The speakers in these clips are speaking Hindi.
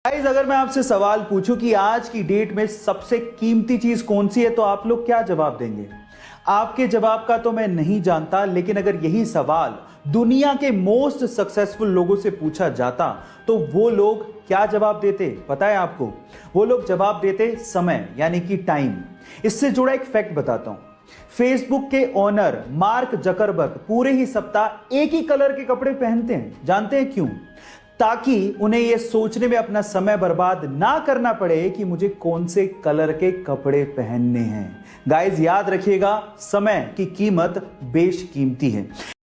गाइस, अगर मैं आपसे सवाल पूछूं कि आज की डेट में सबसे कीमती चीज कौन सी है, तो आप लोग क्या जवाब देंगे? आपके जवाब का तो मैं नहीं जानता, लेकिन अगर यही सवाल दुनिया के मोस्ट सक्सेसफुल लोगों से पूछा जाता तो वो लोग क्या जवाब देते पता है आपको? वो लोग जवाब देते समय, यानी कि टाइम। इससे जुड़ा एक फैक्ट बताता हूं। फेसबुक के ओनर मार्क जकरबर्ग पूरे ही सप्ताह एक ही कलर के कपड़े पहनते हैं। जानते हैं क्यों? ताकि उन्हें यह सोचने में अपना समय बर्बाद ना करना पड़े कि मुझे कौन से कलर के कपड़े पहनने हैं। गाइस, याद रखिएगा, समय की कीमत बेशकीमती है।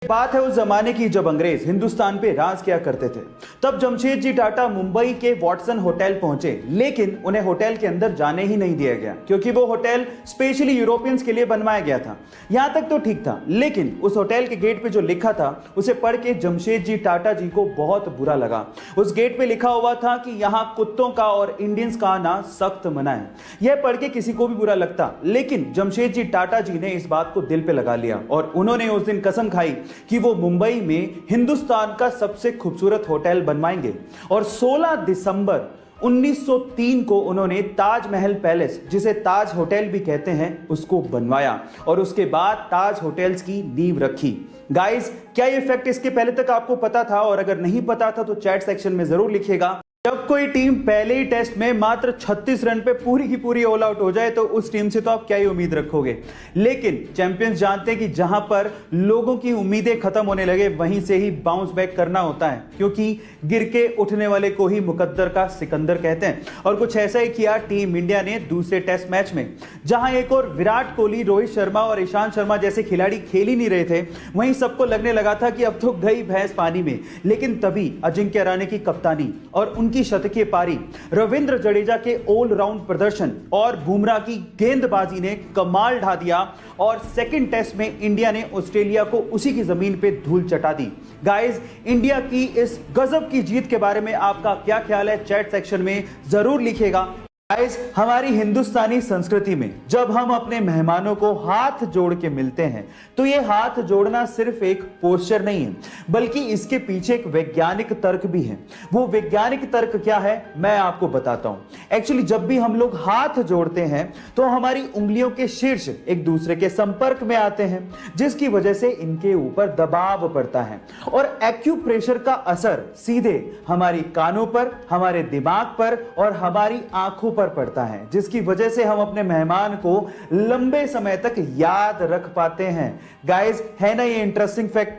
बात है उस जमाने की जब अंग्रेज हिंदुस्तान पे राज किया करते थे। तब जमशेदजी टाटा मुंबई के वॉटसन होटल पहुंचे, लेकिन उन्हें होटल के अंदर जाने ही नहीं दिया गया, क्योंकि वो होटल स्पेशली यूरोपियंस के लिए बनवाया गया था। यहां तक तो ठीक था, लेकिन उस होटल के गेट पे जो लिखा था उसे पढ़ के जमशेदजी टाटा जी को बहुत बुरा लगा। उस गेट पे लिखा हुआ था कि यहां कुत्तों का और इंडियंस का आना सख्त मना है। यह पढ़ के किसी को भी बुरा लगता, लेकिन जमशेदजी टाटा जी ने इस बात को दिल पे लगा लिया और उन्होंने उस दिन कसम खाई कि वो मुंबई में हिंदुस्तान का सबसे खूबसूरत होटल बनवाएंगे। और 16 दिसंबर 1903 को उन्होंने ताजमहल पैलेस, जिसे ताज होटल भी कहते हैं, उसको बनवाया और उसके बाद ताज होटल्स की नींव रखी। गाइस, क्या ये फैक्ट इसके पहले तक आपको पता था? और अगर नहीं पता था तो चैट सेक्शन में जरूर लिखिएगा। जब कोई टीम पहले ही टेस्ट में मात्र 36 रन पे पूरी की पूरी ऑल आउट हो जाए तो उस टीम से तो आप क्या ही उम्मीद रखोगे। लेकिन चैंपियंस जानते हैं कि जहां पर लोगों की उम्मीदें खत्म होने लगे वहीं से ही बाउंस बैक करना होता है, क्योंकि गिर के उठने वाले को ही मुकद्दर का सिकंदर कहते हैं। और कुछ ऐसा ही किया टीम इंडिया ने दूसरे टेस्ट मैच में, जहां एक और विराट कोहली, रोहित शर्मा और ईशांत शर्मा जैसे खिलाड़ी खेल ही नहीं रहे थे, वहीं सबको लगने लगा था कि अब तो गई भैंस पानी में। लेकिन तभी अजिंक्य रहाणे की कप्तानी और उनकी शतकीय पारी, रविंद्र जडेजा के ऑलराउंड प्रदर्शन और बुमराह की गेंदबाजी ने कमाल ढा दिया और सेकंड टेस्ट में इंडिया ने ऑस्ट्रेलिया को उसी की जमीन पे धूल चटा दी। गाइस, इंडिया की इस गजब की जीत के बारे में आपका क्या ख्याल है? चैट सेक्शन में जरूर लिखिएगा। गाइस, हमारी हिंदुस्तानी संस्कृति में जब हम अपने मेहमानों को हाथ जोड़ के मिलते हैं तो ये हाथ जोड़ना सिर्फ एक पोस्चर नहीं है, बल्कि इसके पीछे एक वैज्ञानिक तर्क भी है। वो वैज्ञानिक तर्क क्या है मैं आपको बताता हूं। एक्चुअली जब भी हम लोग हाथ जोड़ते हैं तो हमारी उंगलियों के शीर्ष एक दूसरे के संपर्क में आते हैं, जिसकी वजह से इनके ऊपर दबाव पड़ता है और एक्यूप्रेशर का असर सीधे हमारी कानों पर, हमारे दिमाग पर और हमारी आंखों पर पड़ता है, जिसकी वजह से हम अपने मेहमान को लंबे समय तक याद रख पाते हैं। गाइस, है ना ये इंटरेस्टिंग फैक्ट?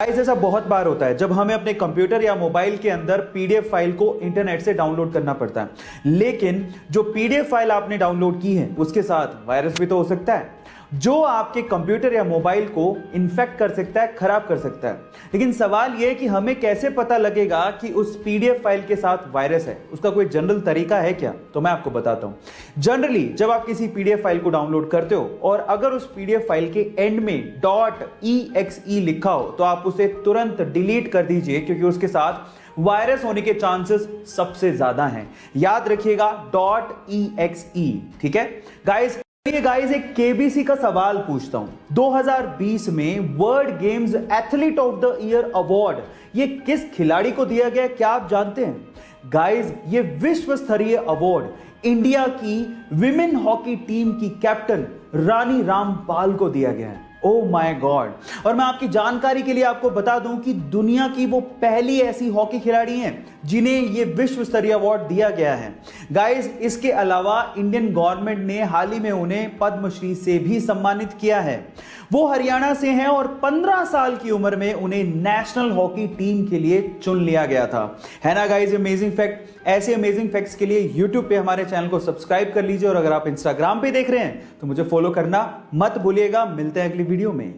गाइस, ऐसा बहुत बार होता है जब हमें अपने कंप्यूटर या मोबाइल के अंदर पीडीएफ फाइल को इंटरनेट से डाउनलोड करना पड़ता है, लेकिन जो पीडीएफ फाइल आपने डाउनलोड की है उसके साथ वायरस भी तो हो सकता है, जो आपके कंप्यूटर या मोबाइल को इन्फेक्ट कर सकता है, खराब कर सकता है। लेकिन सवाल यह है कि हमें कैसे पता लगेगा कि उस पीडीएफ फाइल के साथ वायरस है? उसका कोई जनरल तरीका है क्या? तो मैं आपको बताता हूं। जनरली जब आप किसी पीडीएफ फाइल को डाउनलोड करते हो और अगर उस पीडीएफ फाइल के एंड में .exe लिखा हो तो आप उसे तुरंत डिलीट कर दीजिए, क्योंकि उसके साथ वायरस होने के चांसेस सबसे ज्यादा हैं। याद रखिएगा .exe, ठीक है गाइस। गाइस, एक केबीसी का सवाल पूछता हूं। 2020 में world games athlete of the year award ये किस खिलाड़ी को दिया गया, क्या आप जानते हैं? गाइस, ये विश्व स्तरीय अवार्ड इंडिया की विमेन हॉकी टीम की कैप्टन रानी रामपाल को दिया गया है। Oh my God. और मैं आपकी जानकारी के लिए आपको बता दूं कि दुनिया की वो पहली ऐसी हॉकी खिलाड़ी हैं जिन्हें ये विश्व स्तरीय अवार्ड दिया गया है। गाइस, इसके अलावा इंडियन गवर्नमेंट ने हाल ही में उन्हें पद्मश्री से भी सम्मानित किया है। वो हरियाणा से हैं और 15 साल की उम्र में उन्हें नेशनल हॉकी टीम के लिए चुन लिया गया था। है ना गाइस अमेजिंग फैक्ट? ऐसे अमेजिंग फैक्ट्स के लिए YouTube पे हमारे चैनल को सब्सक्राइब कर लीजिए और अगर आप Instagram पे देख रहे हैं तो मुझे फॉलो करना मत भूलिएगा। मिलते हैं अगली वीडियो में।